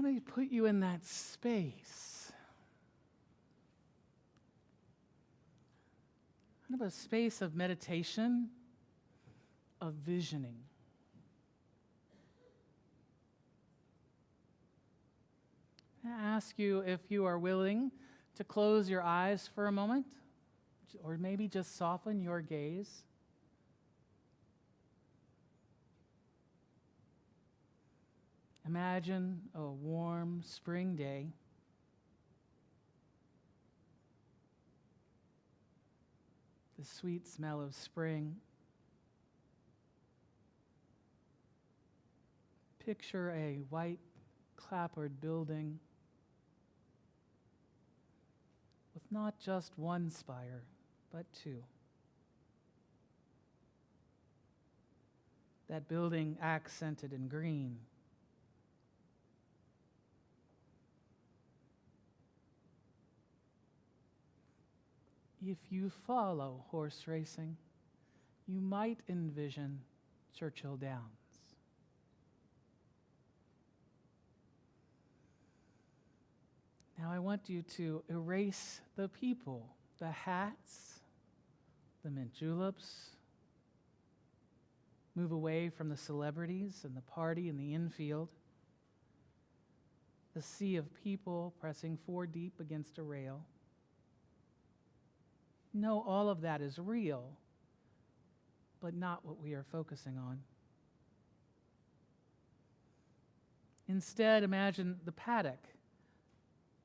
want to put you in that space. Kind of a space of meditation, of visioning. I ask you if you are willing to close your eyes for a moment, or maybe just soften your gaze. Imagine a warm spring day. The sweet smell of spring. Picture a white clapboard building with not just one spire, but two. That building accented in green. If you follow horse racing, you might envision Churchill Downs. Now I want you to erase the people, the hats, the mint juleps. Move away from the celebrities and the party in the infield. The sea of people pressing 4 deep against a rail. No, all of that is real, but not what we are focusing on. Instead, imagine the paddock,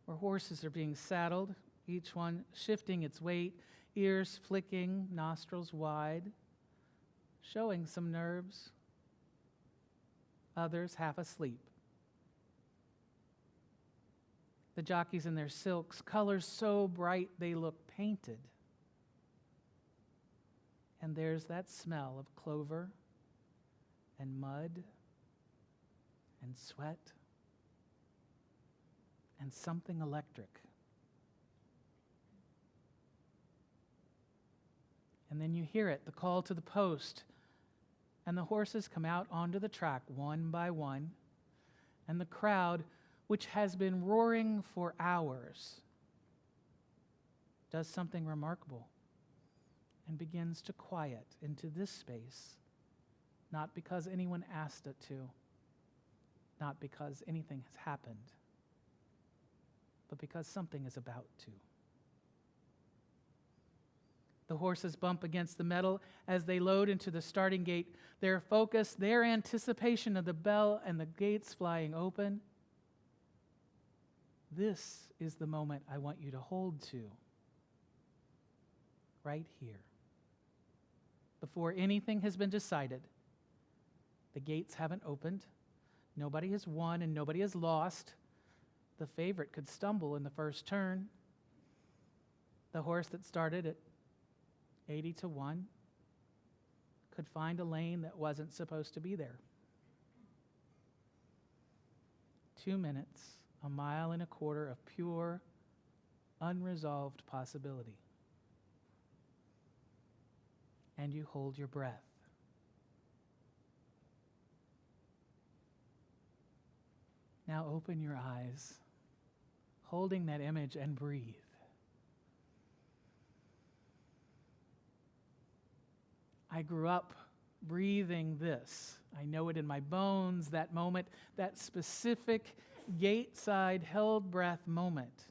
where horses are being saddled, each one shifting its weight, ears flicking, nostrils wide, showing some nerves, others half asleep. The jockeys in their silks, colors so bright they look painted. And there's that smell of clover and mud and sweat and something electric. And then you hear it, the call to the post, and the horses come out onto the track one by one, and the crowd, which has been roaring for hours, does something remarkable and begins to quiet into this space, not because anyone asked it to, not because anything has happened, but because something is about to. The horses bump against the metal as they load into the starting gate, their focus, their anticipation of the bell and the gates flying open. This is the moment I want you to hold to, right here. Before anything has been decided, the gates haven't opened, nobody has won and nobody has lost. The favorite could stumble in the first turn. The horse that started at 80-1 could find a lane that wasn't supposed to be there. 2 minutes, 1.25 miles of pure, unresolved possibility. And you hold your breath. Now open your eyes, holding that image, and breathe. I grew up breathing this. I know it in my bones, that moment, that specific gate-side held breath moment.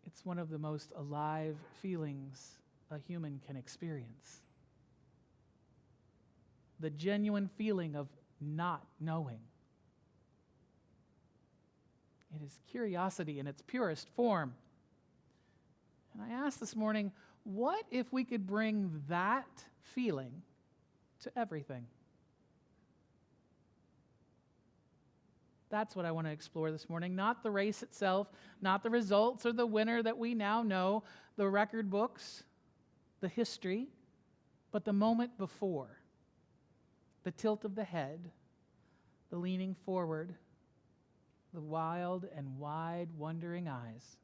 It's one of the most alive feelings a human can experience. The genuine feeling of not knowing. It is curiosity in its purest form. And I asked this morning, what if we could bring that feeling to everything? That's what I want to explore this morning. Not the race itself, not the results or the winner that we now know, the record books, the history, but the moment before. The tilt of the head, the leaning forward, the wild and wide wondering eyes.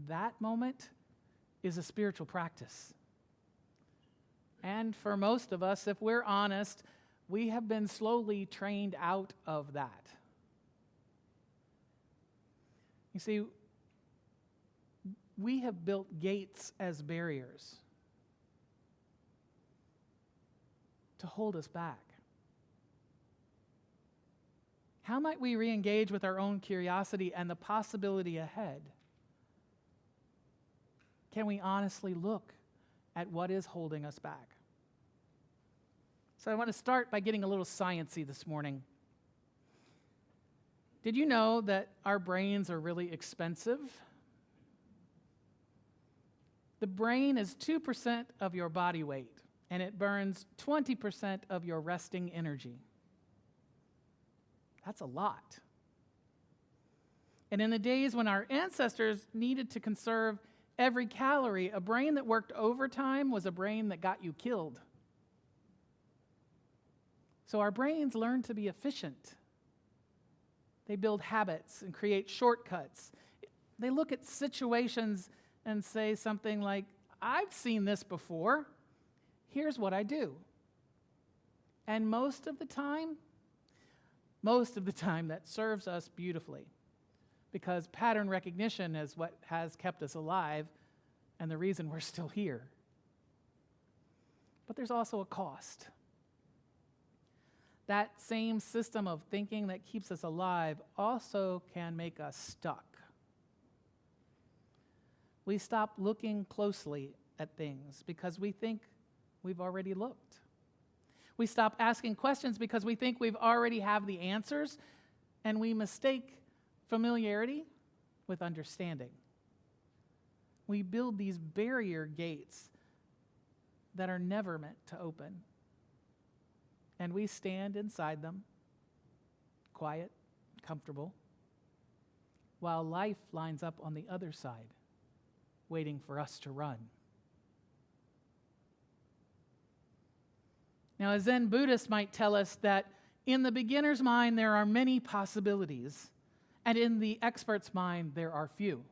That moment is a spiritual practice. And for most of us, if we're honest, we have been slowly trained out of that. You see, we have built gates as barriers to hold us back. How might we re-engage with our own curiosity and the possibility ahead? Can we honestly look at what is holding us back? So I want to start by getting a little sciencey this morning. Did you know that our brains are really expensive? The brain is 2% of your body weight, and it burns 20% of your resting energy. That's a lot. And in the days when our ancestors needed to conserve every calorie, a brain that worked overtime was a brain that got you killed. So our brains learn to be efficient. They build habits and create shortcuts. They look at situations and say something like, I've seen this before. Here's what I do. And most of the time that serves us beautifully, because pattern recognition is what has kept us alive and the reason we're still here. But there's also a cost. That same system of thinking that keeps us alive also can make us stuck. We stop looking closely at things because we think we've already looked. We stop asking questions because we think we've already have the answers, and we mistake familiarity with understanding. We build these barrier gates that are never meant to open, and we stand inside them, quiet, comfortable, while life lines up on the other side, waiting for us to run. Now, a Zen Buddhist might tell us that in the beginner's mind there are many possibilities, and in the expert's mind there are few.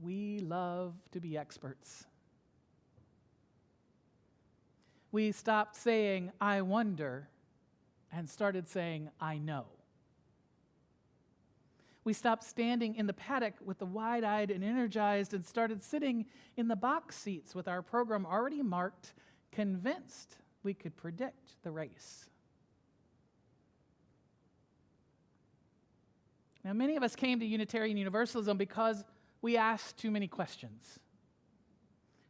We love to be experts. We stopped saying, I wonder, and started saying, I know. We stopped standing in the paddock with the wide-eyed and energized and started sitting in the box seats with our program already marked, convinced we could predict the race. Now, many of us came to Unitarian Universalism because we asked too many questions.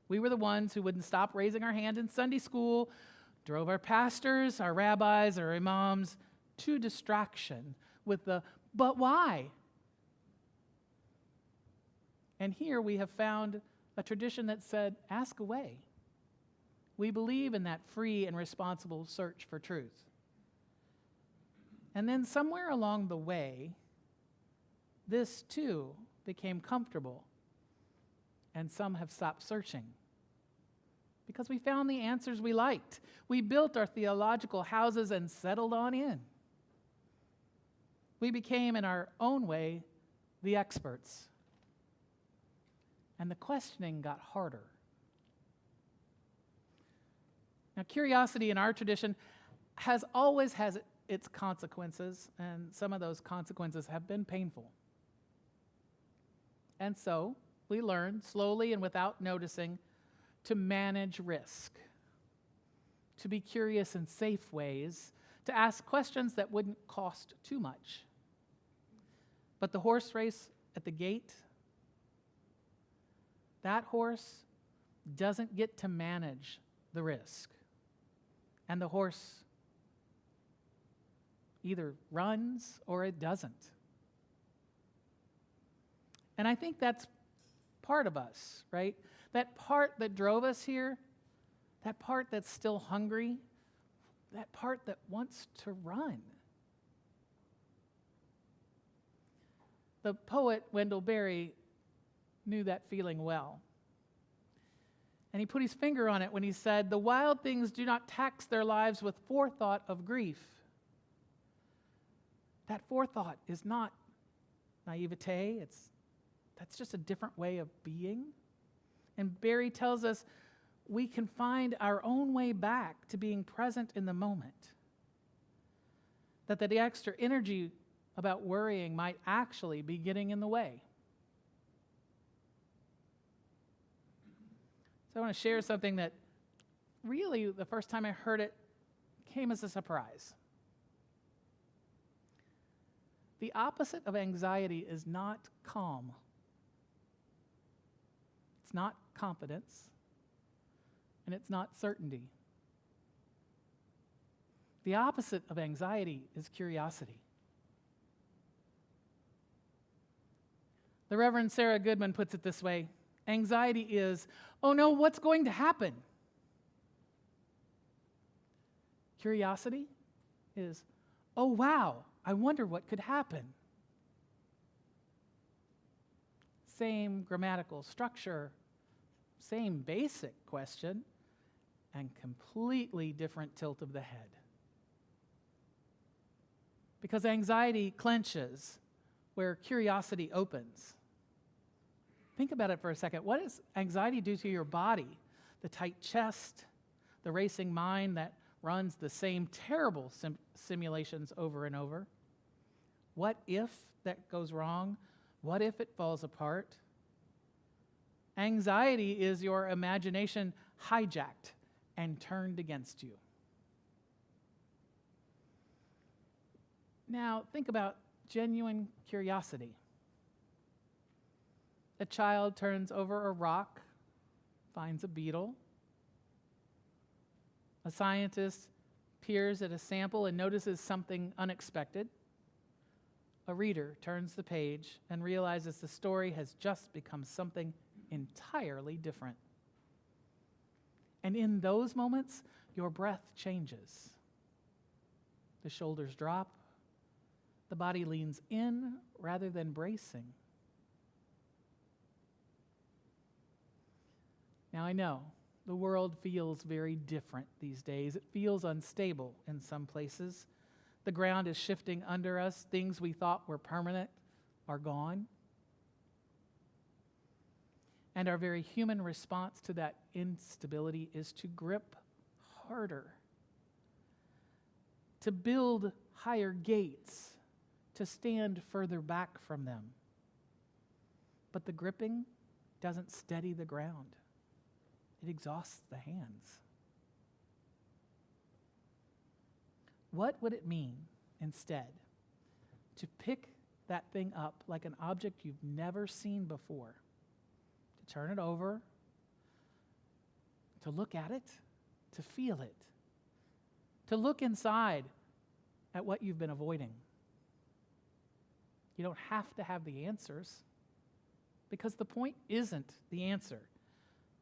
We were the ones who wouldn't stop raising our hand in Sunday school, drove our pastors, our rabbis, our imams to distraction with the, but why? And here we have found a tradition that said, ask away. We believe in that free and responsible search for truth. And then somewhere along the way, this too became comfortable, and some have stopped searching because we found the answers we liked. We built our theological houses and settled on in. We became, in our own way, the experts. And the questioning got harder. Now, curiosity in our tradition always has its consequences, and some of those consequences have been painful. And so, we learned slowly and without noticing to manage risk, to be curious in safe ways, to ask questions that wouldn't cost too much. But the horse race at the gate, that horse doesn't get to manage the risk. And the horse either runs or it doesn't. And I think that's part of us, right? That part that drove us here, that part that's still hungry, that part that wants to run. The poet Wendell Berry knew that feeling well. And he put his finger on it when he said, the wild things do not tax their lives with forethought of grief. That forethought is not naivete, that's just a different way of being. And Berry tells us we can find our own way back to being present in the moment. That the extra energy about worrying might actually be getting in the way. So I want to share something that really, the first time I heard it, came as a surprise. The opposite of anxiety is not calm. It's not confidence, and it's not certainty. The opposite of anxiety is curiosity. The Reverend Sarah Goodman puts it this way: anxiety is, oh no, what's going to happen? Curiosity is, oh wow, I wonder what could happen. Same grammatical structure, same basic question, and completely different tilt of the head. Because anxiety clenches where curiosity opens. Think about it for a second. What does anxiety do to your body? The tight chest, the racing mind that runs the same terrible simulations over and over. What if that goes wrong? What if it falls apart? Anxiety is your imagination hijacked and turned against you. Now, think about genuine curiosity. A child turns over a rock, finds a beetle. A scientist peers at a sample and notices something unexpected. A reader turns the page and realizes the story has just become something entirely different. And in those moments, your breath changes. The shoulders drop. The body leans in rather than bracing. Now I know the world feels very different these days. It feels unstable in some places. The ground is shifting under us. Things we thought were permanent are gone. And our very human response to that instability is to grip harder, to build higher gates, to stand further back from them. But the gripping doesn't steady the ground. It exhausts the hands. What would it mean instead to pick that thing up like an object you've never seen before, to turn it over, to look at it, to feel it, to look inside at what you've been avoiding? You don't have to have the answers, because the point isn't the answer.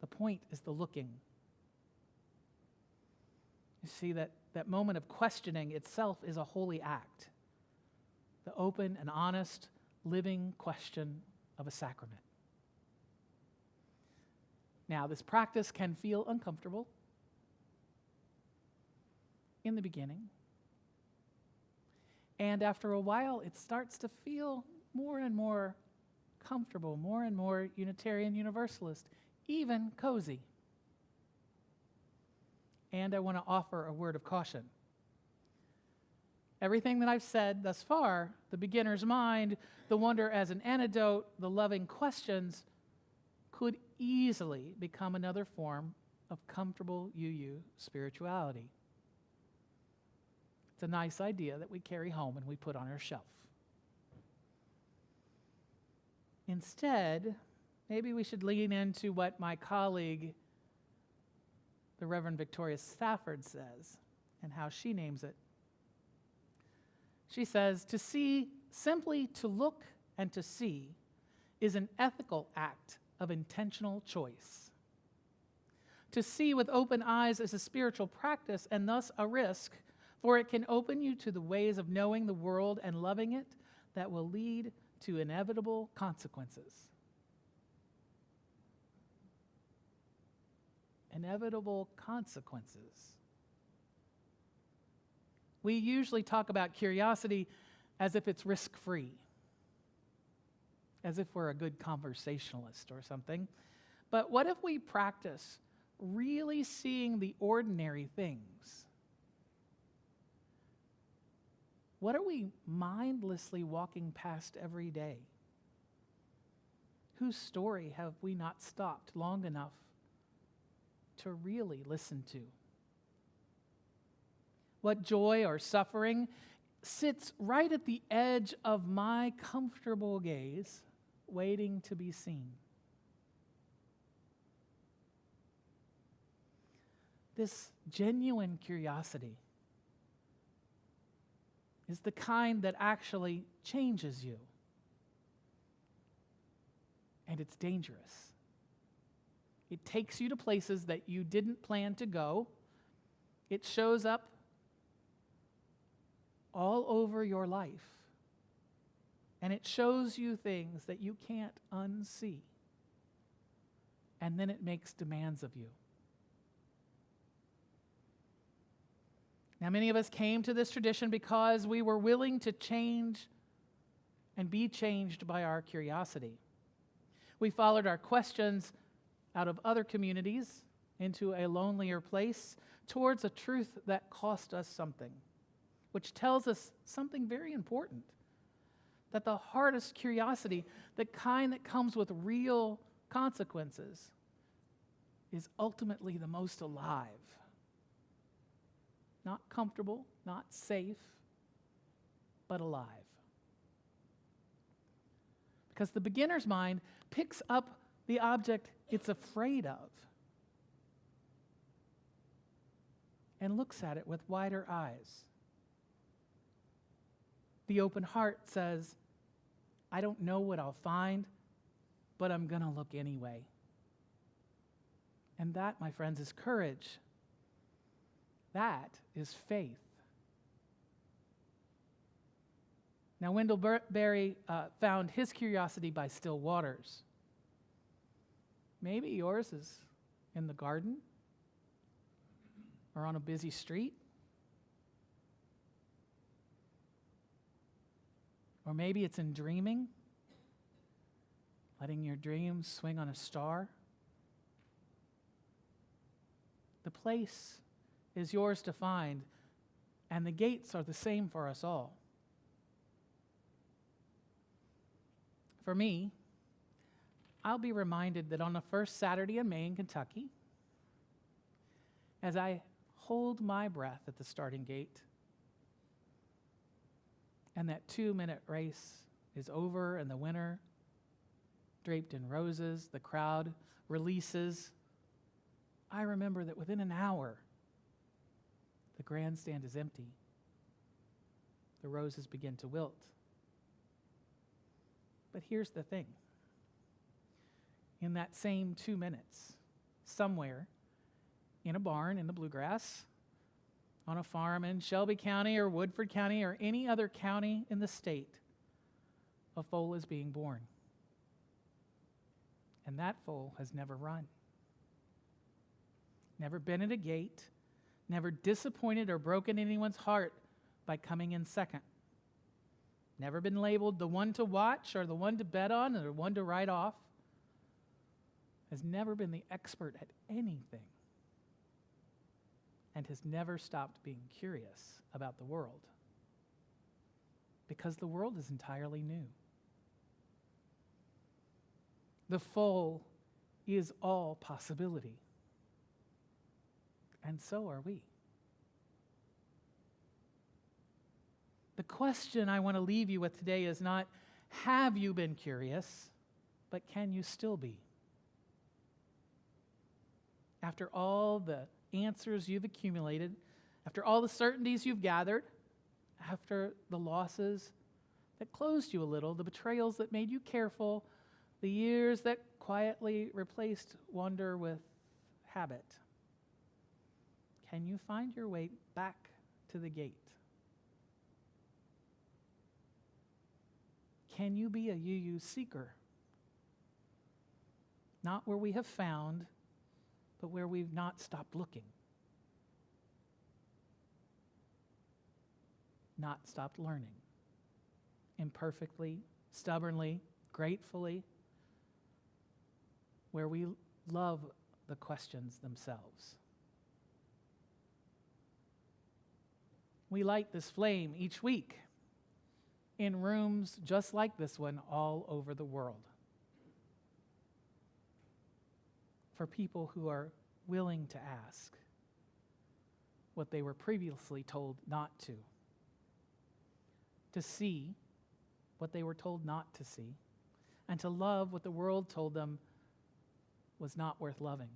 The point is the looking. You see, that moment of questioning itself is a holy act. The open and honest, living question of a sacrament. Now, this practice can feel uncomfortable in the beginning. And after a while, it starts to feel more and more comfortable, more and more Unitarian Universalist, even cozy. And I want to offer a word of caution. Everything that I've said thus far, the beginner's mind, the wonder as an antidote, the loving questions, could easily become another form of comfortable UU spirituality. It's a nice idea that we carry home and we put on our shelf. Instead, maybe we should lean into what my colleague, the Reverend Victoria Stafford, says, and how she names it. She says, to see, simply to look and to see, is an ethical act of intentional choice. To see with open eyes is a spiritual practice and thus a risk, for it can open you to the ways of knowing the world and loving it that will lead to inevitable consequences. Inevitable consequences. We usually talk about curiosity as if it's risk-free, as if we're a good conversationalist or something. But what if we practice really seeing the ordinary things? What are we mindlessly walking past every day? Whose story have we not stopped long enough to really listen to? What joy or suffering sits right at the edge of my comfortable gaze, waiting to be seen? This genuine curiosity is the kind that actually changes you. And it's dangerous. It takes you to places that you didn't plan to go. It shows up all over your life. And it shows you things that you can't unsee. And then it makes demands of you. Now, many of us came to this tradition because we were willing to change and be changed by our curiosity. We followed our questions out of other communities into a lonelier place towards a truth that cost us something, which tells us something very important, that the hardest curiosity, the kind that comes with real consequences, is ultimately the most alive. Not comfortable, not safe, but alive. Because the beginner's mind picks up the object it's afraid of and looks at it with wider eyes. The open heart says, I don't know what I'll find, but I'm going to look anyway. And that, my friends, is courage. That is faith. Now, Wendell Berry found his curiosity by still waters. Maybe yours is in the garden or on a busy street. Or maybe it's in dreaming, letting your dreams swing on a star. The place is yours to find, and the gates are the same for us all. For me, I'll be reminded that on the first Saturday in May in Kentucky, as I hold my breath at the starting gate, and that 2-minute race is over, and the winner, draped in roses, the crowd releases, I remember that within an hour, the grandstand is empty. The roses begin to wilt. But here's the thing. In that same 2 minutes, somewhere in a barn in the bluegrass, on a farm in Shelby County or Woodford County or any other county in the state, a foal is being born. And that foal has never run, never been at a gate, never disappointed or broken anyone's heart by coming in second, never been labeled the one to watch or the one to bet on or the one to write off, has never been the expert at anything, and has never stopped being curious about the world, because the world is entirely new. The foal is all possibility, and so are we. The question I want to leave you with today is not, have you been curious, but can you still be? After all the answers you've accumulated, after all the certainties you've gathered, after the losses that closed you a little, the betrayals that made you careful, the years that quietly replaced wonder with habit, can you find your way back to the gate? Can you be a UU seeker? Not where we have found, but where we've not stopped looking. Not stopped learning. Imperfectly, stubbornly, gratefully. Where we love the questions themselves. We light this flame each week in rooms just like this one all over the world for people who are willing to ask what they were previously told not to see what they were told not to see, and to love what the world told them was not worth loving.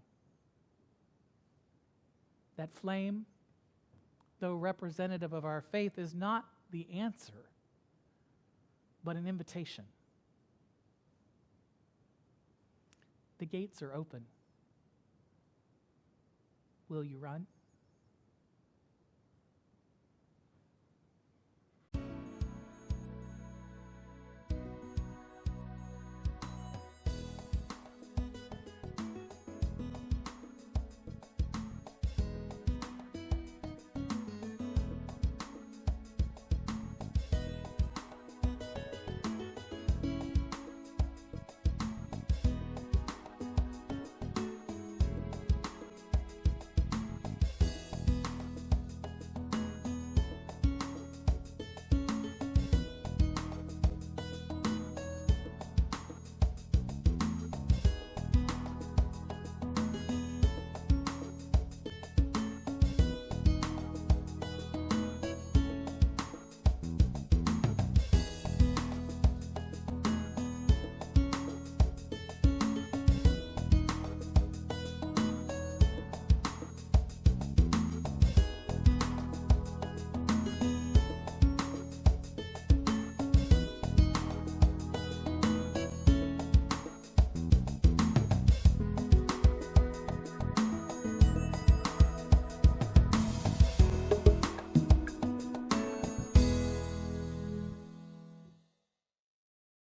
That flame, though representative of our faith, is not the answer, but an invitation. The gates are open. Will you run?